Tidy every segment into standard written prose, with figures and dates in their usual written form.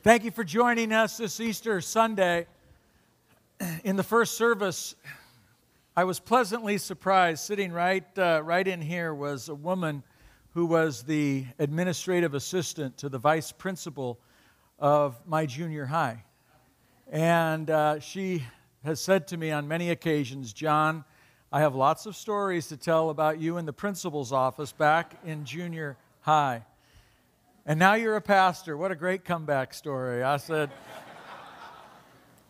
Thank you for joining us this Easter Sunday. In the first service, I was pleasantly surprised. Sitting right in here was a woman who was the administrative assistant to the vice principal of my junior high. And she has said to me on many occasions, "John, I have lots of stories to tell about you in the principal's office back in junior high. And now you're a pastor. What a great comeback story." I said,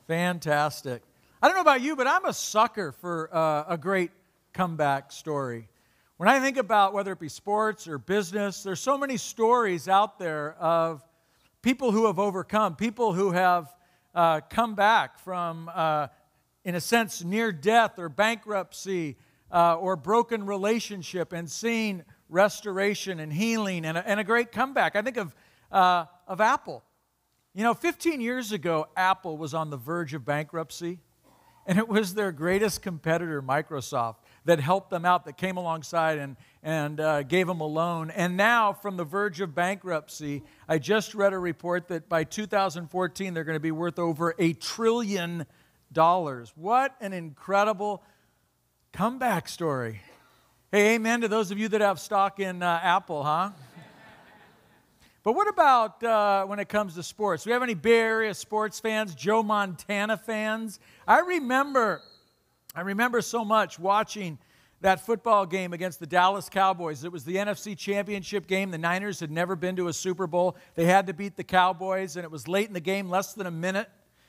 fantastic. I don't know about you, but I'm a sucker for a great comeback story. When I think about whether it be sports or business, there's so many stories out there of people who have overcome, people who have come back from, in a sense, near death or bankruptcy or broken relationship and seeing restoration and healing and a great comeback. I think of Apple. 15 years ago, Apple was on the verge of bankruptcy, and it was their greatest competitor, Microsoft, that helped them out, that came alongside and gave them a loan. And now, from the verge of bankruptcy, I just read a report that by 2014, they're going to be worth over $1 trillion. What an incredible comeback story. Hey, amen to those of you that have stock in Apple, huh? But what about when it comes to sports? Do we have any Bay Area sports fans, Joe Montana fans? I remember so much watching that football game against the Dallas Cowboys. It was the NFC Championship game. The Niners had never been to a Super Bowl. They had to beat the Cowboys, and it was late in the game, less than a minute.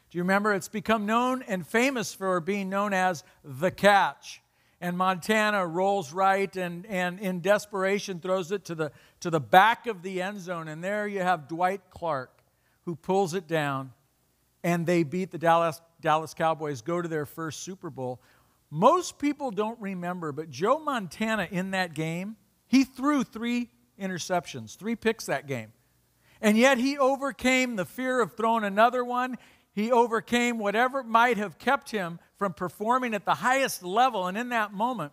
Do you remember? It's become known and famous for being known as the catch. And Montana rolls right and in desperation throws it to the back of the end zone. And there you have Dwight Clark, who pulls it down, and they beat the Dallas Cowboys, go to their first Super Bowl. Most people don't remember, but Joe Montana in that game, he threw 3 interceptions, 3 picks that game. And yet he overcame the fear of throwing another one. He overcame whatever might have kept him from performing at the highest level, and in that moment,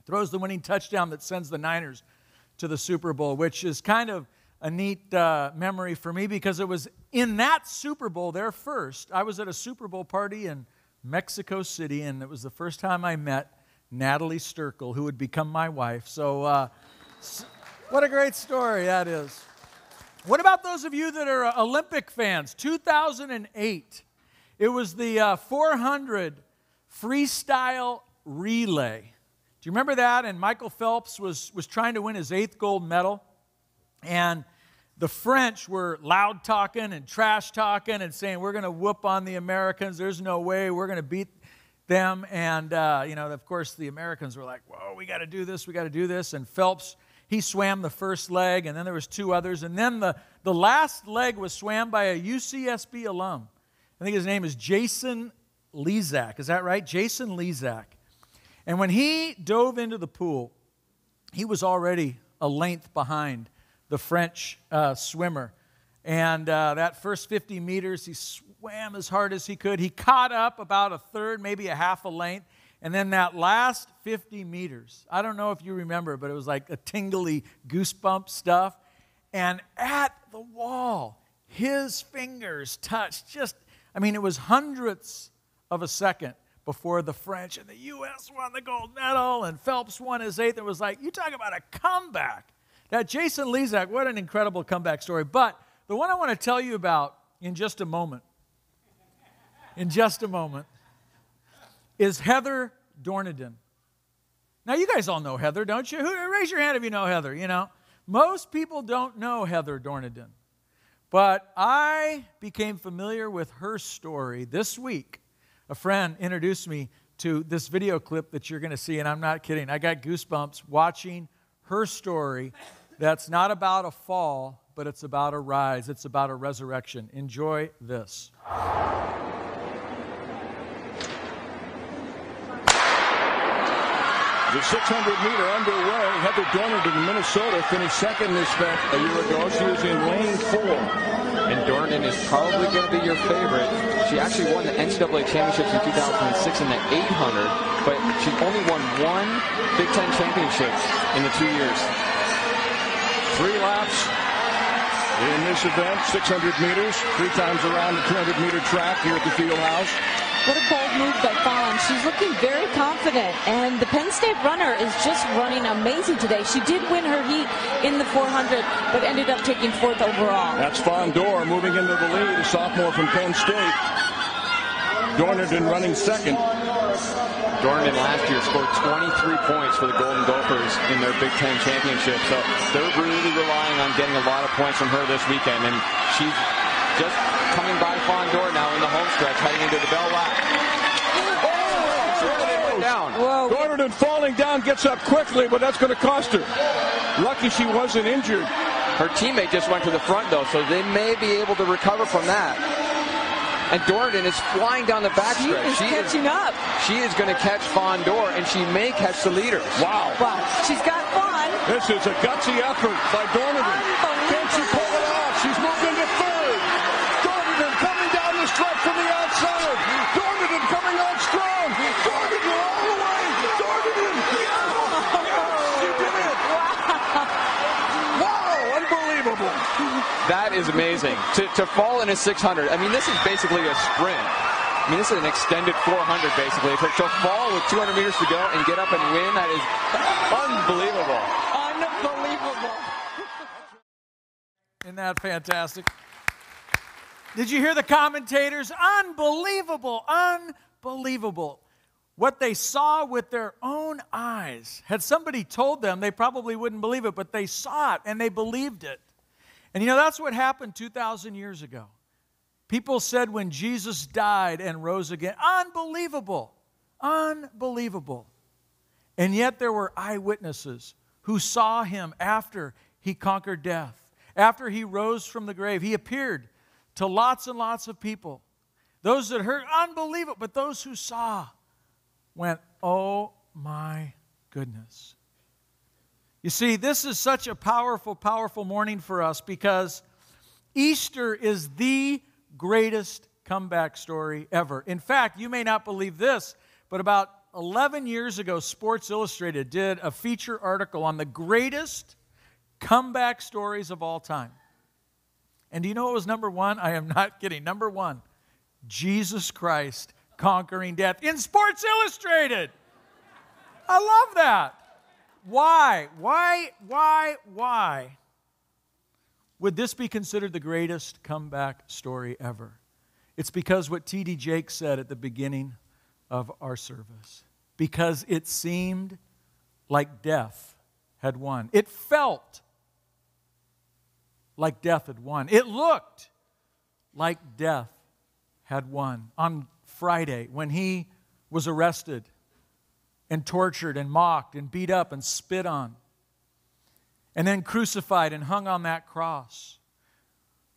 throws the winning touchdown that sends the Niners to the Super Bowl, which is kind of a neat memory for me because it was in that Super Bowl, their first. I was at a Super Bowl party in Mexico City, and it was the first time I met Natalie Sturkle, who would become my wife. So what a great story that is. What about those of you that are Olympic fans? 2008, it was the 400 freestyle relay. Do you remember that? And Michael Phelps was trying to win his 8th gold medal. And the French were loud talking and trash talking and saying, "We're going to whoop on the Americans. There's no way we're going to beat them." And, of course, the Americans were like, "Whoa, we got to do this. We got to do this." And Phelps, he swam the first leg, and then there was 2 others. And then the last leg was swam by a UCSB alum. I think his name is Jason Lezak. Is that right? Jason Lezak. And when he dove into the pool, he was already a length behind the French swimmer. And that first 50 meters, he swam as hard as he could. He caught up about a third, maybe a half a length. And then that last 50 meters, I don't know if you remember, but it was like a tingly goosebump stuff. And at the wall, his fingers touched it was hundredths of a second before the French and the U.S. won the gold medal and Phelps won his 8th. It was like, you talk about a comeback. That Jason Lezak, what an incredible comeback story. But the one I want to tell you about in just a moment, is Heather Dorniden. Now, you guys all know Heather, don't you? Raise your hand if you know Heather, Most people don't know Heather Dorniden. But I became familiar with her story this week. A friend introduced me to this video clip that you're going to see, and I'm not kidding. I got goosebumps watching her story that's not about a fall, but it's about a rise. It's about a resurrection. Enjoy this. The 600-meter underway. Heather Dorniden in Minnesota finished second in this event a year ago. She was in lane 4. And Dorniden is probably going to be your favorite. She actually won the NCAA championships in 2006 in the 800, but she's only won 1 Big Ten championship in the 2 years. 3 laps. in this event, 600 meters, 3 times around the 200-meter track here at the field house. What a bold move by Fallon. She's looking very confident, and the Penn State runner is just running amazing today. She did win her heat in the 400, but ended up taking 4th overall. That's Fondor moving into the lead, a sophomore from Penn State. Dorniden running second. Dorniden last year scored 23 points for the Golden Gophers in their Big Ten championship, so they're really relying on getting a lot of points from her this weekend, and she's just coming by Fondor now in the home stretch, heading into the bell lap. Oh, down. Whoa. Dorniden falling down, gets up quickly, but that's going to cost her. Lucky she wasn't injured. Her teammate just went to the front, though, so they may be able to recover from that. And Dorniden is flying down the backstretch. She is catching up. She is going to catch Fondor, and she may catch the leaders. Wow. Wow. She's got fun. This is a gutsy effort by Dorniden. Can she pull it off? She's moved into third. Dorniden coming down the stretch from the outside. Dorniden coming on strong. Dorniden all the way. Dorniden. She did it. Wow. Unbelievable. That is amazing. To fall in a 600, I mean, this is basically a sprint. I mean, this is an extended 400, basically. To fall with 200 meters to go and get up and win, that is unbelievable. Unbelievable. Isn't that fantastic? Did you hear the commentators? Unbelievable, unbelievable. What they saw with their own eyes. Had somebody told them, they probably wouldn't believe it, but they saw it and they believed it. And you know, that's what happened 2,000 years ago. People said when Jesus died and rose again, unbelievable, unbelievable. And yet there were eyewitnesses who saw him after he conquered death, after he rose from the grave. He appeared to lots and lots of people. Those that heard, unbelievable, but those who saw went, oh my goodness. You see, this is such a powerful, powerful morning for us because Easter is the greatest comeback story ever. In fact, you may not believe this, but about 11 years ago, Sports Illustrated did a feature article on the greatest comeback stories of all time. And do you know what was number one? I am not kidding. Number one, Jesus Christ conquering death in Sports Illustrated. I love that. Why would this be considered the greatest comeback story ever? It's because what T.D. Jakes said at the beginning of our service. Because it seemed like death had won. It felt like death had won. It looked like death had won. On Friday, when he was arrested and tortured and mocked and beat up and spit on, and then crucified and hung on that cross.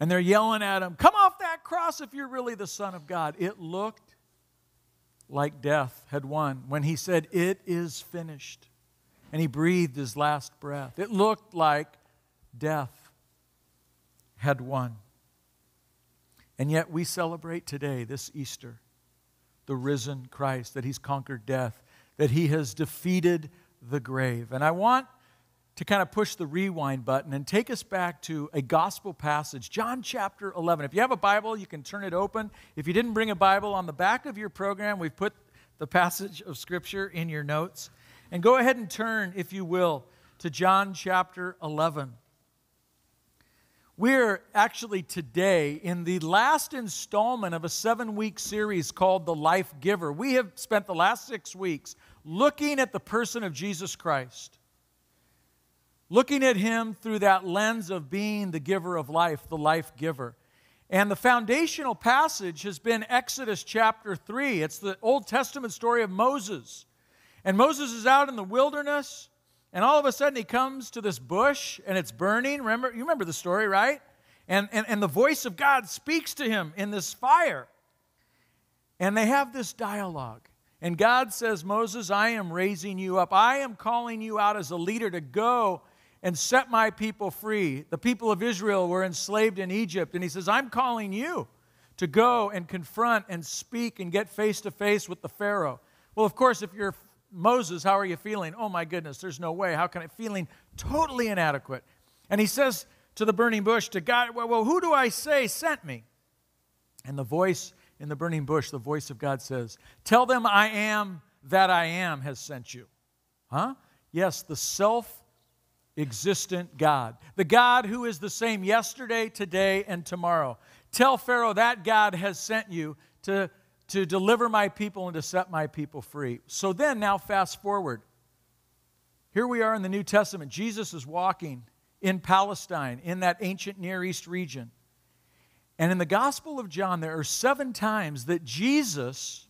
And they're yelling at him, come off that cross if you're really the Son of God. It looked like death had won when he said, it is finished. And he breathed his last breath. It looked like death had won. And yet we celebrate today, this Easter, the risen Christ, that he's conquered death, that he has defeated the grave. And I want to kind of push the rewind button and take us back to a gospel passage, John chapter 11. If you have a Bible, you can turn it open. If you didn't bring a Bible, on the back of your program, we've put the passage of Scripture in your notes. And go ahead and turn, if you will, to John chapter 11. We're actually today in the last installment of a 7-week series called The Life Giver. We have spent the last 6 weeks looking at the person of Jesus Christ, looking at him through that lens of being the giver of life, the life giver. And the foundational passage has been Exodus chapter 3. It's the Old Testament story of Moses. And Moses is out in the wilderness, and all of a sudden he comes to this bush, and it's burning. You remember the story, right? And the voice of God speaks to him in this fire. And they have this dialogue. And God says, Moses, I am raising you up. I am calling you out as a leader to go and set my people free. The people of Israel were enslaved in Egypt. And he says, I'm calling you to go and confront and speak and get face to face with the Pharaoh. Well, of course, if you're Moses, how are you feeling? Oh my goodness, there's no way. How can I? Feeling totally inadequate. And he says to the burning bush, to God, well, who do I say sent me? And the voice in the burning bush, the voice of God says, tell them I am that I am has sent you. Huh? Yes, the self-existent God. The God who is the same yesterday, today, and tomorrow. Tell Pharaoh that God has sent you to deliver my people and to set my people free. So then, now fast forward. Here we are in the New Testament. Jesus is walking in Palestine, in that ancient Near East region. And in the Gospel of John, there are 7 times that Jesus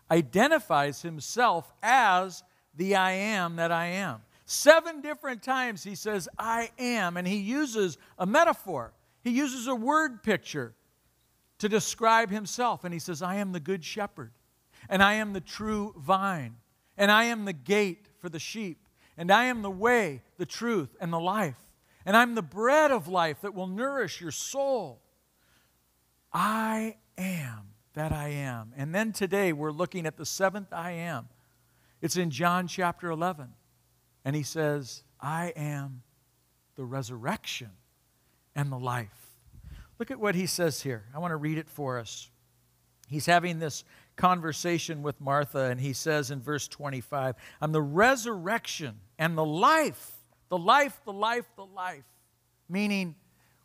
identifies himself as the I am that I am. 7 different times he says, I am, and he uses a metaphor. He uses a word picture to describe himself. And he says, I am the good shepherd, and I am the true vine, and I am the gate for the sheep, and I am the way, the truth, and the life, and I'm the bread of life that will nourish your soul. I am that I am. And then today we're looking at the 7th I am. It's in John chapter 11. And he says, I am the resurrection and the life. Look at what he says here. I want to read it for us. He's having this conversation with Martha, and he says in verse 25, I'm the resurrection and the life. The life, the life, the life. Meaning,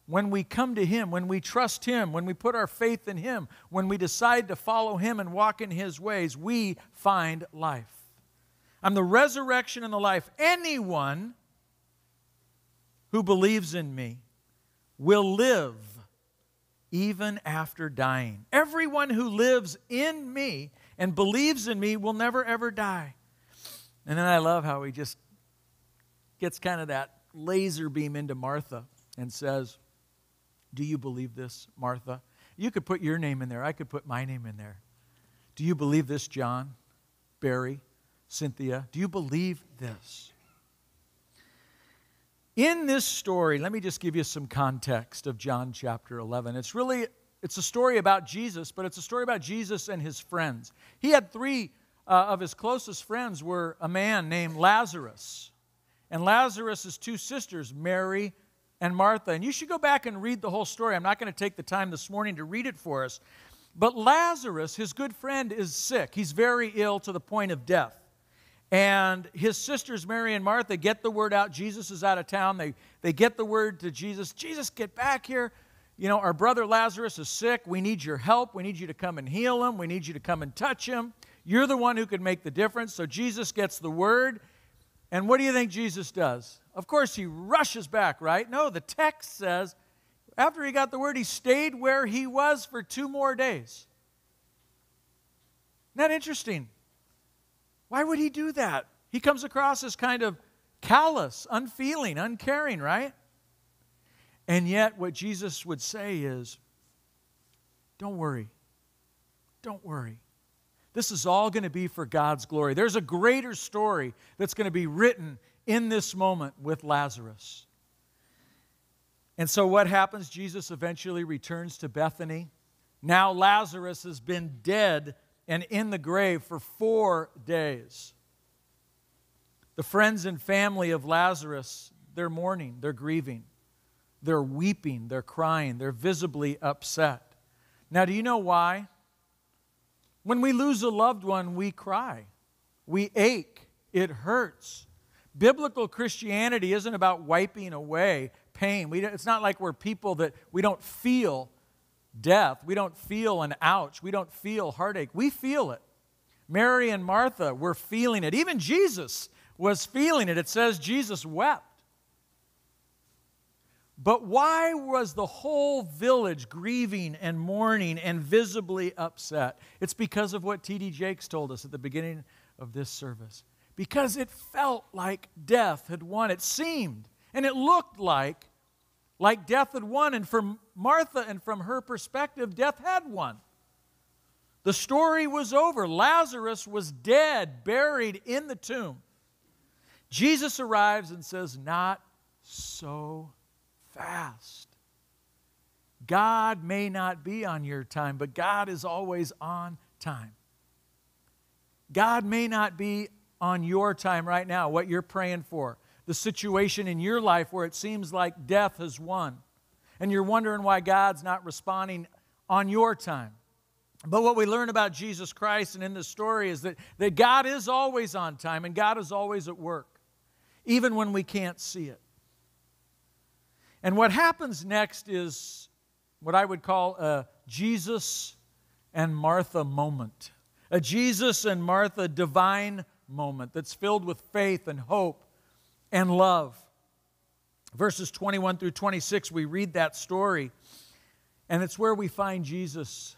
when we come to him, when we trust him, when we put our faith in him, when we decide to follow him and walk in his ways, we find life. I'm the resurrection and the life. Anyone who believes in me will live even after dying. Everyone who lives in me and believes in me will never, ever die. And then I love how he just gets kind of that laser beam into Martha and says, do you believe this, Martha? You could put your name in there. I could put my name in there. Do you believe this, John, Barry, Cynthia? Do you believe this? In this story, let me just give you some context of John chapter 11. It's a story about Jesus, but it's a story about Jesus and his friends. He had 3 of his closest friends were a man named Lazarus. And Lazarus' 2 sisters, Mary and Martha. And you should go back and read the whole story. I'm not going to take the time this morning to read it for us. But Lazarus, his good friend, is sick. He's very ill to the point of death. And his sisters, Mary and Martha, get the word out. Jesus is out of town. They get the word to Jesus. Jesus, get back here. You know, our brother Lazarus is sick. We need your help. We need you to come and heal him. We need you to come and touch him. You're the one who can make the difference. So Jesus gets the word. And what do you think Jesus does? Of course, he rushes back, right? No, the text says, after he got the word, he stayed where he was for 2 more days. Isn't that interesting? Why would he do that? He comes across as kind of callous, unfeeling, uncaring, right? And yet what Jesus would say is, don't worry. Don't worry. This is all going to be for God's glory. There's a greater story that's going to be written in this moment with Lazarus. And so what happens? Jesus eventually returns to Bethany. Now Lazarus has been dead and in the grave for 4 days. The friends and family of Lazarus, they're mourning, they're grieving, they're weeping, they're crying, they're visibly upset. Now, do you know why? When we lose a loved one, we cry. We ache. It hurts. Biblical Christianity isn't about wiping away pain. It's not like we're people that we don't feel death. We don't feel an ouch. We don't feel heartache. We feel it. Mary and Martha were feeling it. Even Jesus was feeling it. It says Jesus wept. But why was the whole village grieving and mourning and visibly upset? It's because of what T.D. Jakes told us at the beginning of this service. Because it felt like death had won. It seemed and it looked like death had won. And from Martha and from her perspective, death had won. The story was over. Lazarus was dead, buried in the tomb. Jesus arrives and says, not so fast. God may not be on your time, but God is always on time. God may not be on your time right now, what you're praying for. the situation in your life where it seems like death has won, and you're wondering why God's not responding on your time. But what we learn about Jesus Christ and in this story is that God is always on time and God is always at work, even when we can't see it. And what happens next is what I would call a Jesus and Martha moment. A Jesus and Martha divine moment that's filled with faith and hope and love. Verses 21 through 26, we read that story, and it's where we find Jesus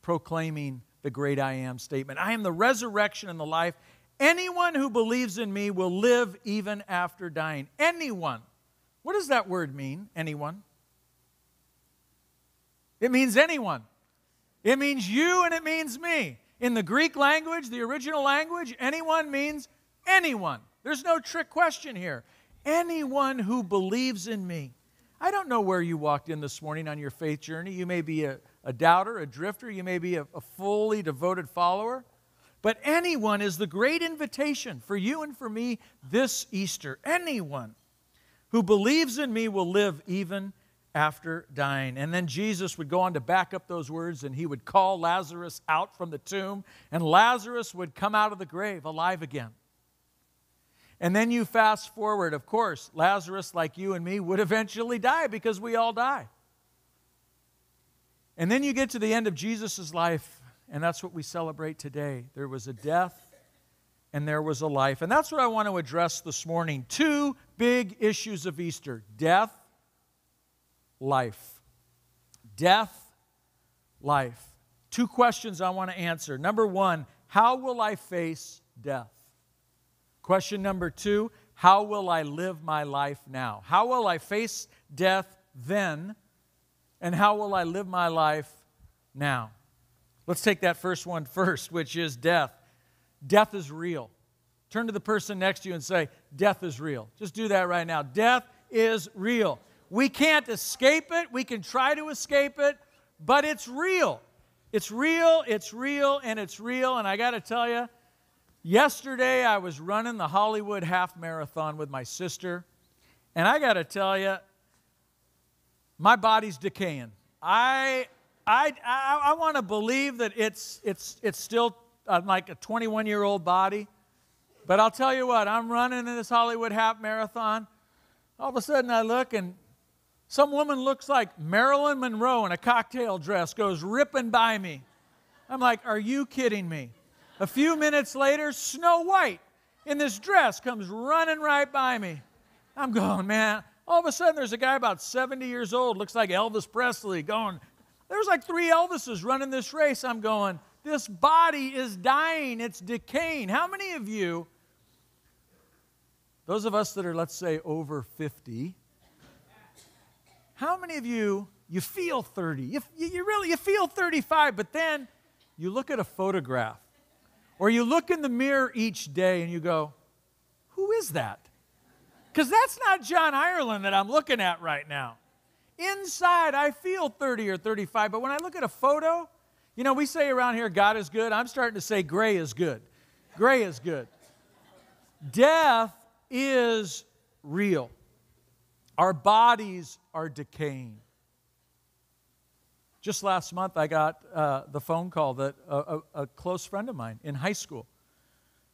proclaiming the great I am statement. I am the resurrection and the life. Anyone who believes in me will live even after dying. Anyone. What does that word mean, anyone? It means anyone. It means you and it means me. In the Greek language, the original language, anyone means anyone. There's no trick question here. Anyone who believes in me. I don't know where you walked in this morning on your faith journey. You may be a doubter, a drifter. You may be a fully devoted follower. But anyone is the great invitation for you and for me this Easter. Anyone who believes in me will live even after dying. And then Jesus would go on to back up those words, and he would call Lazarus out from the tomb, and Lazarus would come out of the grave alive again. And then you fast forward, of course, Lazarus, like you and me, would eventually die because we all die. And then you get to the end of Jesus' life, and that's what we celebrate today. There was a death and there was a life. And that's what I want to address this morning. Two big issues of Easter: death, life. Death, life. Two questions I want to answer. Number one, how will I face death? Question number two, how will I live my life now? How will I face death then? And how will I live my life now? Let's take that first one first, which is death. Death is real. Turn to the person next to you and say, death is real. Just do that right now. Death is real. We can't escape it. We can try to escape it, but it's real. It's real, it's real, and it's real. And I got to tell you, yesterday I was running the Hollywood Half Marathon with my sister, and I got to tell you, my body's decaying. I want to believe that it's still like a 21-year-old body, but I'll tell you what, I'm running in this Hollywood Half Marathon. All of a sudden I look, and some woman looks like Marilyn Monroe in a cocktail dress goes ripping by me. I'm like, are you kidding me? A few minutes later, Snow White in this dress comes running right by me. I'm going, man. All of a sudden, there's a guy about 70 years old, looks like Elvis Presley, going, there's like 3 Elvises running this race. I'm going, this body is dying. It's decaying. How many of you, those of us that are, let's say, over 50, how many of you feel 30? You feel 35, but then you look at a photograph or you look in the mirror each day and you go, who is that? Because that's not John Ireland that I'm looking at right now. Inside, I feel 30 or 35, but when I look at a photo, you know, we say around here, God is good. I'm starting to say gray is good. Gray is good. Death is real. Our bodies are decaying. Just last month, I got the phone call that a close friend of mine in high school,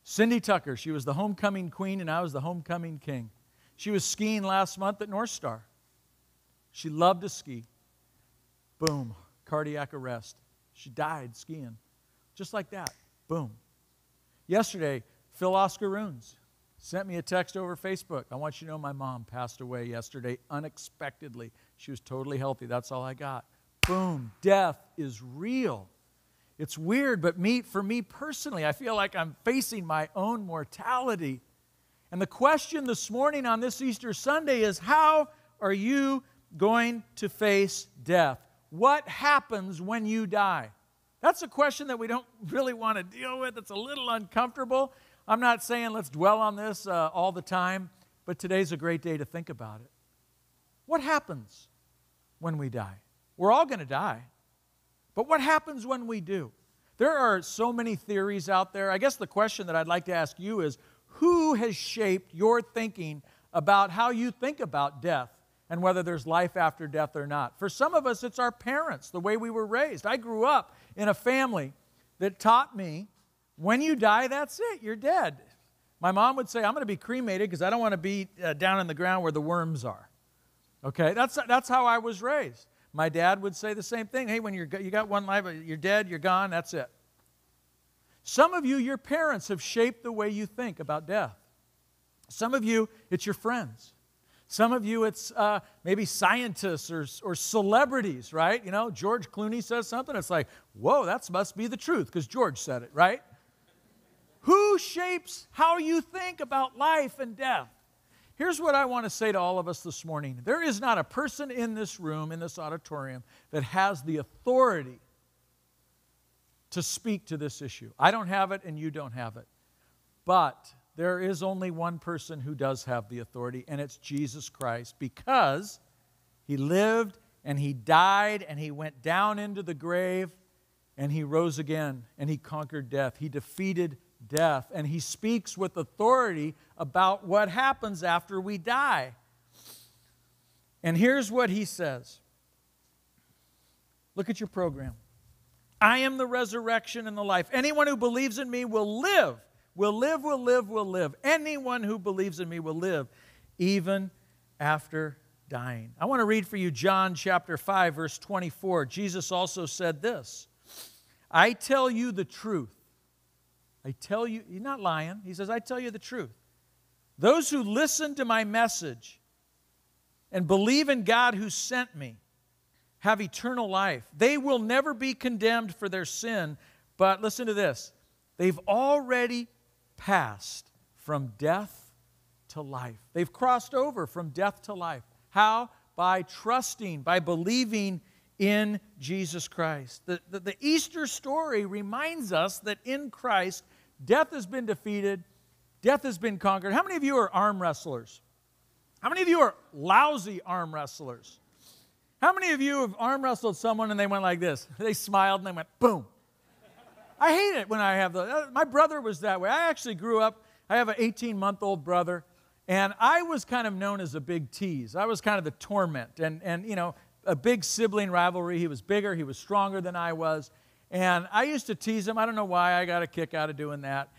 Cindy Tucker, she was the homecoming queen and I was the homecoming king. She was skiing last month at North Star. She loved to ski. Boom, cardiac arrest. She died skiing. Just like that. Boom. Yesterday, Phil Oscaroons sent me a text over Facebook. I want you to know my mom passed away yesterday unexpectedly. She was totally healthy. That's all I got. Boom. Death is real. It's weird, but for me personally, I feel like I'm facing my own mortality. And the question this morning on this Easter Sunday is, how are you going to face death? What happens when you die? That's a question that we don't really want to deal with. It's a little uncomfortable. I'm not saying let's dwell on this all the time, but today's a great day to think about it. What happens when we die? We're all going to die. But what happens when we do? There are so many theories out there. I guess the question that I'd like to ask you is, Who has shaped your thinking about how you think about death and whether there's life after death or not? For some of us, it's our parents, the way we were raised. I grew up in a family that taught me, when you die, that's it, you're dead. My mom would say, I'm going to be cremated because I don't want to be down in the ground where the worms are. Okay, that's how I was raised. My dad would say the same thing. Hey, when you got one life, you're dead, you're gone, that's it. Some of you, your parents have shaped the way you think about death. Some of you, it's your friends. Some of you, it's maybe scientists or celebrities, right? You know, George Clooney says something, it's like, whoa, that must be the truth because George said it, right? Who shapes how you think about life and death? Here's what I want to say to all of us this morning. There is not a person in this room, in this auditorium, that has the authority to speak to this issue. I don't have it and you don't have it. But there is only one person who does have the authority, and it's Jesus Christ, because He lived and He died and He went down into the grave and He rose again and He conquered death. He defeated death, and He speaks with authority about what happens after we die. And here's what He says. Look at your program. I am the resurrection and the life. Anyone who believes in me will live. Will live, will live, will live. Anyone who believes in me will live, even after dying. I want to read for you John chapter 5, verse 24. Jesus also said this, I tell you the truth. I tell you, He's not lying. He says, I tell you the truth. Those who listen to my message and believe in God who sent me have eternal life. They will never be condemned for their sin, but listen to this. They've already passed from death to life. They've crossed over from death to life. How? By trusting, by believing in Jesus Christ. The Easter story reminds us that in Christ, death has been defeated, death has been conquered. How many of you are arm wrestlers? How many of you are lousy arm wrestlers? How many of you have arm wrestled someone and they went like this? They smiled and they went, boom. I hate it when I have the. My brother was that way. I actually grew up, I have an 18-month-old brother, and I was kind of known as a big tease. I was kind of the torment and you know, a big sibling rivalry. He was bigger, he was stronger than I was, and I used to tease him. I don't know why, I got a kick out of doing that.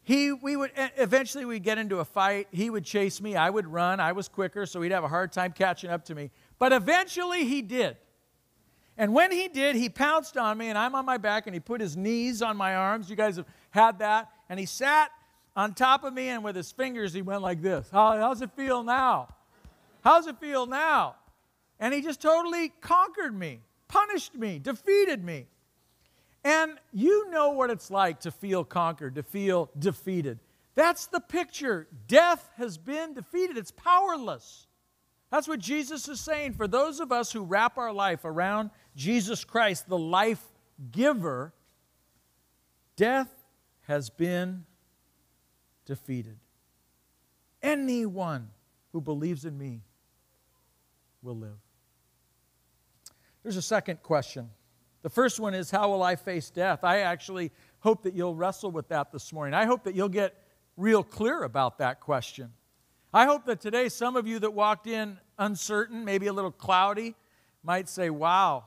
Eventually we'd get into a fight. He would chase me, I would run, I was quicker, so he'd have a hard time catching up to me. But eventually he did. And when he did, he pounced on me, and I'm on my back, and he put his knees on my arms. You guys have had that. And he sat on top of me, and with his fingers, he went like this. How's it feel now? How's it feel now? And he just totally conquered me, punished me, defeated me. And you know what it's like to feel conquered, to feel defeated. That's the picture. Death has been defeated. It's powerless. That's what Jesus is saying. For those of us who wrap our life around Jesus Christ, the life giver, death has been defeated. Anyone who believes in me will live. There's a second question. The first one is, how will I face death? I actually hope that you'll wrestle with that this morning. I hope that you'll get real clear about that question. I hope that today some of you that walked in uncertain, maybe a little cloudy, might say, wow,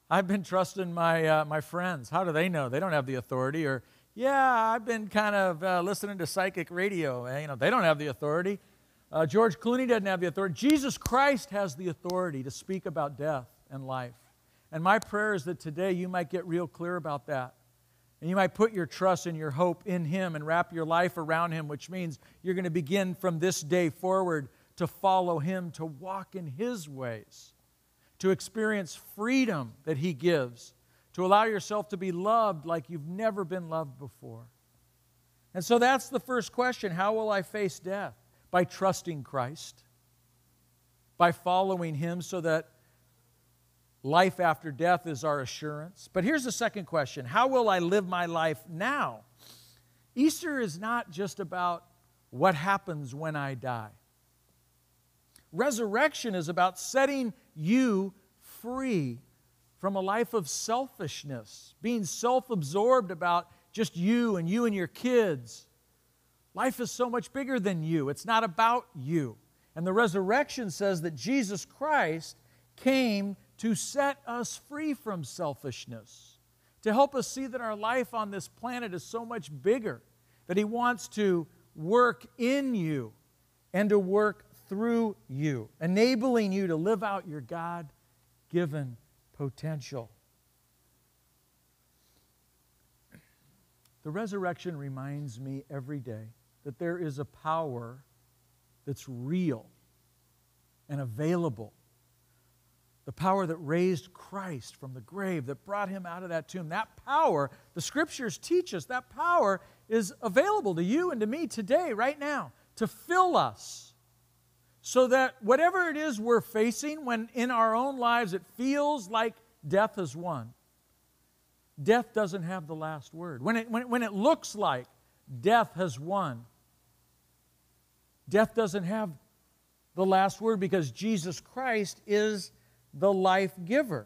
I've been trusting my friends. How do they know? They don't have the authority. Or, yeah, I've been kind of listening to psychic radio. You know, they don't have the authority. George Clooney doesn't have the authority. Jesus Christ has the authority to speak about death and life. And my prayer is that today you might get real clear about that. And you might put your trust and your hope in Him and wrap your life around Him, which means you're going to begin from this day forward to follow Him, to walk in His ways, to experience freedom that He gives, to allow yourself to be loved like you've never been loved before. And so that's the first question. How will I face death? By trusting Christ, by following Him so that life after death is our assurance. But here's the second question. How will I live my life now? Easter is not just about what happens when I die. Resurrection is about setting you free from a life of selfishness, being self-absorbed about just you and your kids. Life is so much bigger than you. It's not about you. And the resurrection says that Jesus Christ came to set us free from selfishness, to help us see that our life on this planet is so much bigger, that He wants to work in you and to work through you, enabling you to live out your God-given potential. The resurrection reminds me every day that there is a power that's real and available. The power that raised Christ from the grave, that brought Him out of that tomb. That power, the Scriptures teach us, that power is available to you and to me today, right now, to fill us. So that whatever it is we're facing, when in our own lives it feels like death has won, death doesn't have the last word. When it looks like death has won, death doesn't have the last word, because Jesus Christ is the life giver.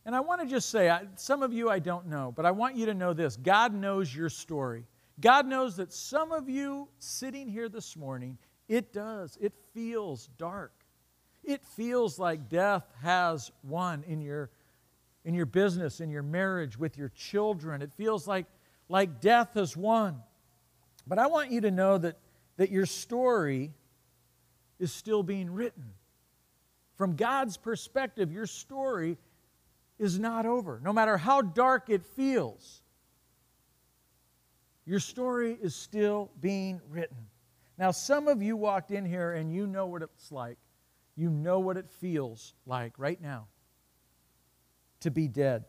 And I want to just say, some of you I don't know, but I want you to know this. God knows your story. God knows that some of you sitting here this morning, it feels dark. It feels like death has won in your business, in your marriage, with your children. It feels like death has won. But I want you to know that your story is still being written. From God's perspective, your story is not over. No matter how dark it feels, your story is still being written. Now, some of you walked in here and you know what it's like. You know what it feels like right now to be dead.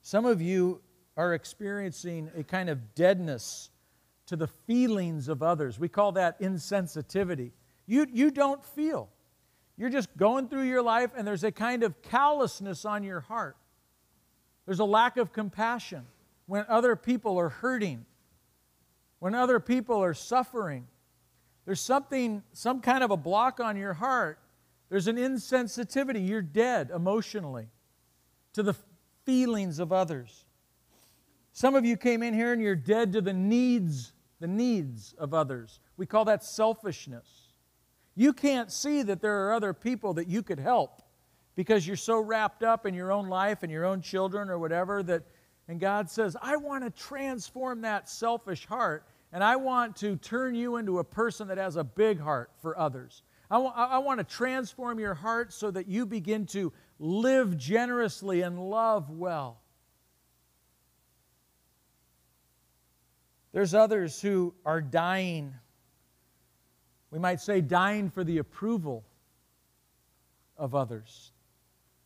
Some of you are experiencing a kind of deadness to the feelings of others. We call that insensitivity. You don't feel. You're just going through your life and there's a kind of callousness on your heart. There's a lack of compassion when other people are hurting, when other people are suffering. There's some kind of a block on your heart. There's an insensitivity. You're dead emotionally to the feelings of others. Some of you came in here and you're dead to the needs of others. We call that selfishness. You can't see that there are other people that you could help because you're so wrapped up in your own life and your own children or whatever and God says, I want to transform that selfish heart and I want to turn you into a person that has a big heart for others. I want to transform your heart so that you begin to live generously and love well. There's others who are dying. We might say dying for the approval of others.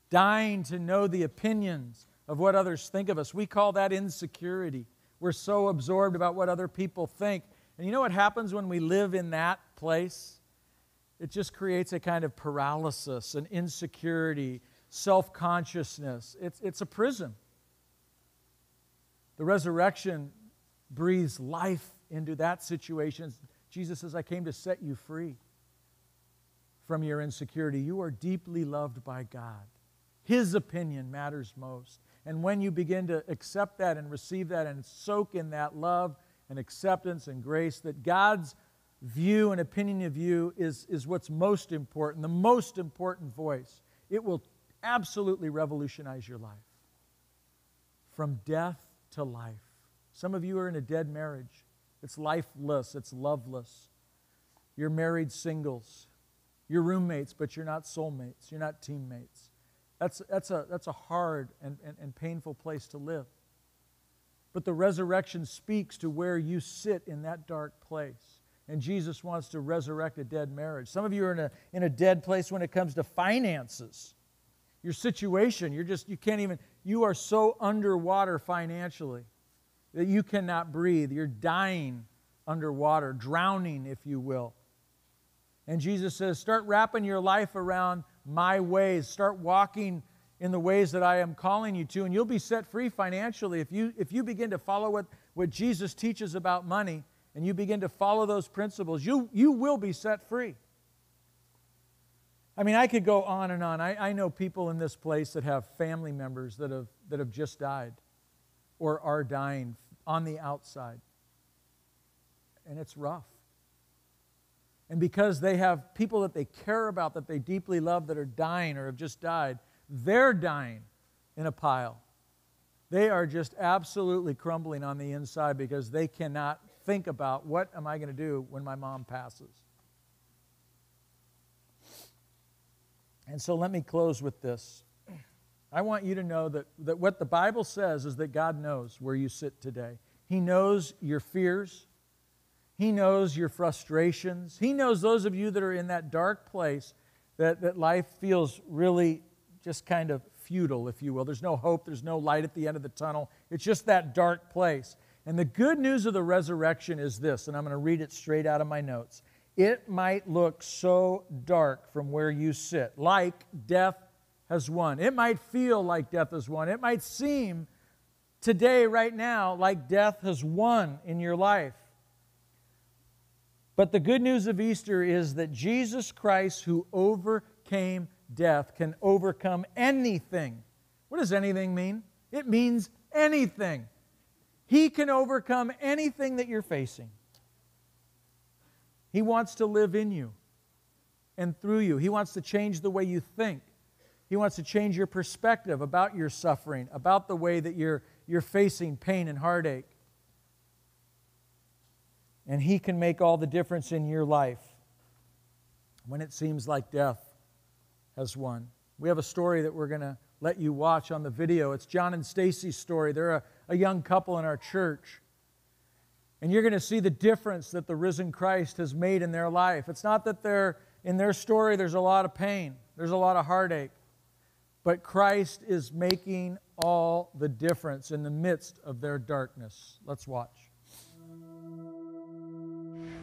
Dying to know the opinions of what others think of us. We call that insecurity. We're so absorbed about what other people think. And you know what happens when we live in that place? It just creates a kind of paralysis, an insecurity, self-consciousness. It's a prison. The resurrection breathes life into that situation. Jesus says, I came to set you free from your insecurity. You are deeply loved by God. His opinion matters most. And when you begin to accept that and receive that and soak in that love and acceptance and grace, that God's view and opinion of you is what's most important, the most important voice, it will absolutely revolutionize your life. From death to life. Some of you are in a dead marriage. It's lifeless. It's loveless. You're married singles. You're roommates, but you're not soulmates. You're not teammates. That's a hard and painful place to live. But the resurrection speaks to where you sit in that dark place. And Jesus wants to resurrect a dead marriage. Some of you are in a dead place when it comes to finances. Your situation, you are so underwater financially that you cannot breathe. You're dying underwater, drowning, if you will. And Jesus says, start wrapping your life around my ways. Start walking in the ways that I am calling you to, and you'll be set free financially. If you begin to follow what Jesus teaches about money, and you begin to follow those principles, you will be set free. I mean, I could go on and on. I know people in this place that have family members that have just died or are dying on the outside. and it's rough. And because they have people that they care about, that they deeply love, that are dying or have just died, they're dying in a pile. They are just absolutely crumbling on the inside because they cannot think about, what am I going to do when my mom passes? And so let me close with this. I want you to know that what the Bible says is that God knows where you sit today. He knows your fears. He knows your frustrations. He knows those of you that are in that dark place that life feels really just kind of futile, if you will. There's no hope. There's no light at the end of the tunnel. It's just that dark place. And the good news of the resurrection is this, and I'm going to read it straight out of my notes. It might look so dark from where you sit, like death has won. It might feel like death has won. It might seem today, right now, like death has won in your life. But the good news of Easter is that Jesus Christ, who overcame death, can overcome anything. What does anything mean? It means anything. He can overcome anything that you're facing. He wants to live in you and through you. He wants to change the way you think. He wants to change your perspective about your suffering, about the way that you're facing pain and heartache. And He can make all the difference in your life when it seems like death has won. We have a story that we're going to let you watch on the video. It's John and Stacy's story. They're a young couple in our church. And you're going to see the difference that the risen Christ has made in their life. It's not that in their story there's a lot of pain, there's a lot of heartache. But Christ is making all the difference in the midst of their darkness. Let's watch.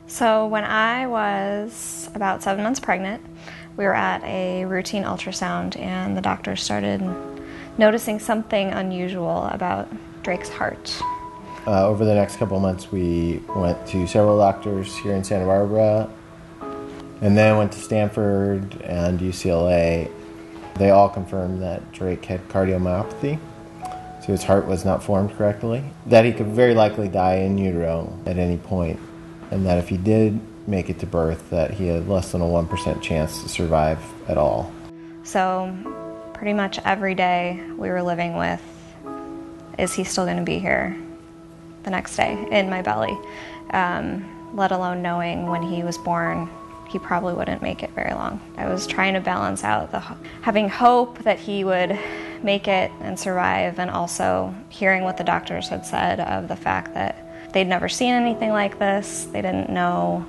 So when I was about 7 months pregnant, we were at a routine ultrasound and the doctor started noticing something unusual about Drake's heart. Over the next couple of months, we went to several doctors here in Santa Barbara, and then went to Stanford and UCLA. They all confirmed that Drake had cardiomyopathy, so his heart was not formed correctly, that he could very likely die in utero at any point, and that if he did make it to birth, that he had less than a 1% chance to survive at all. So pretty much every day we were living with, is he still going to be here the next day in my belly? Let alone knowing when he was born, he probably wouldn't make it very long. I was trying to balance out having hope that he would make it and survive, and also hearing what the doctors had said of the fact that they'd never seen anything like this. They didn't know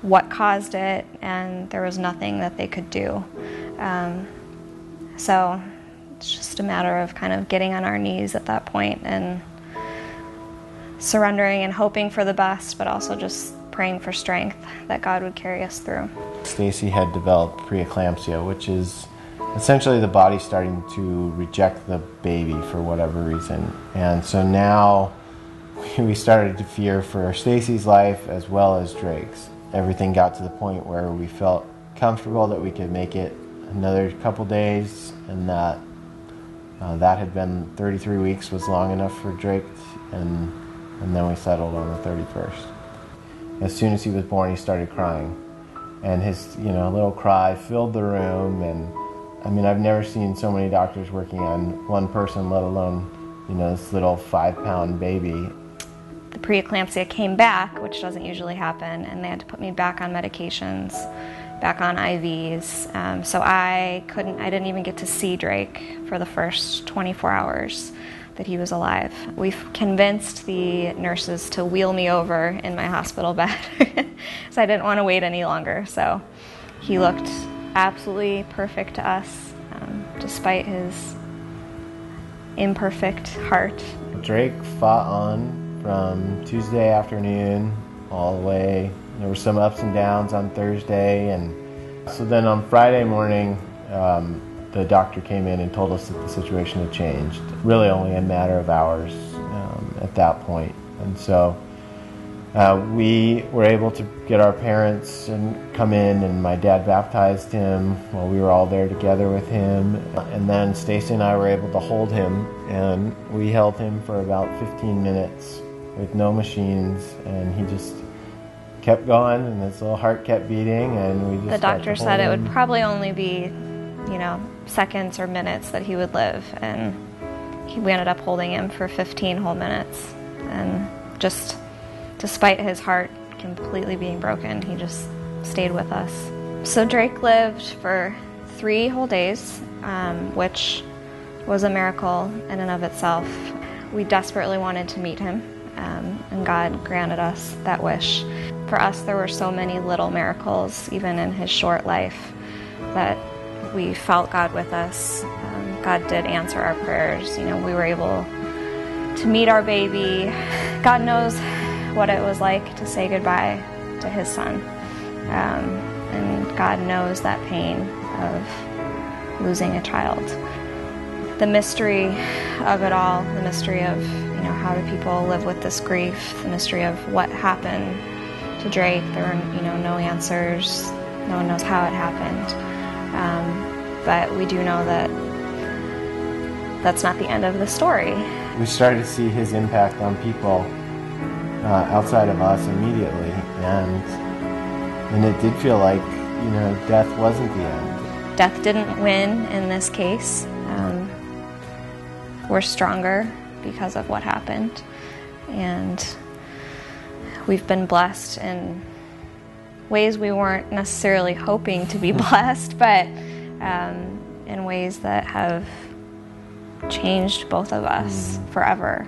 what caused it, and there was nothing that they could do. So it's just a matter of kind of getting on our knees at that point and surrendering and hoping for the best, but also just praying for strength that God would carry us through. Stacy had developed preeclampsia, which is essentially the body starting to reject the baby for whatever reason. And so now we started to fear for Stacy's life as well as Drake's. Everything got to the point where we felt comfortable that we could make it another couple days, and that had been 33 weeks was long enough for Drake, and then we settled on the 31st. As soon as he was born, he started crying, and his little cry filled the room. And I mean, I've never seen so many doctors working on one person, let alone this little 5-pound baby. The preeclampsia came back, which doesn't usually happen, and they had to put me back on medications, back on IVs. So I didn't even get to see Drake for the first 24 hours that he was alive. We've convinced the nurses to wheel me over in my hospital bed, so I didn't want to wait any longer. So he looked absolutely perfect to us, despite his imperfect heart. Drake fought on from Tuesday afternoon all the way. There were some ups and downs on Thursday, and so then on Friday morning, the doctor came in and told us that the situation had changed. Really only a matter of hours at that point. And so we were able to get our parents and come in, and my dad baptized him while we were all there together with him. And then Stacy and I were able to hold him, and we held him for about 15 minutes with no machines, and he just kept going, and his little heart kept beating, and we just The doctor said it would him. probably only be, seconds or minutes that he would live, and we ended up holding him for 15 whole minutes, and just despite his heart completely being broken, he just stayed with us. So Drake lived for 3 whole days, which was a miracle in and of itself. We desperately wanted to meet him, and God granted us that wish. For us, there were so many little miracles, even in his short life, that we felt God with us. God did answer our prayers. We were able to meet our baby. God knows what it was like to say goodbye to his son. And God knows that pain of losing a child. The mystery of it all, the mystery of, how do people live with this grief, the mystery of what happened to Drake. There were, no answers. No one knows how it happened. But we do know that that's not the end of the story. We started to see his impact on people outside of us immediately, and it did feel like, death wasn't the end. Death didn't win in this case. We're stronger because of what happened, and we've been blessed in ways we weren't necessarily hoping to be blessed, but in ways that have changed both of us forever.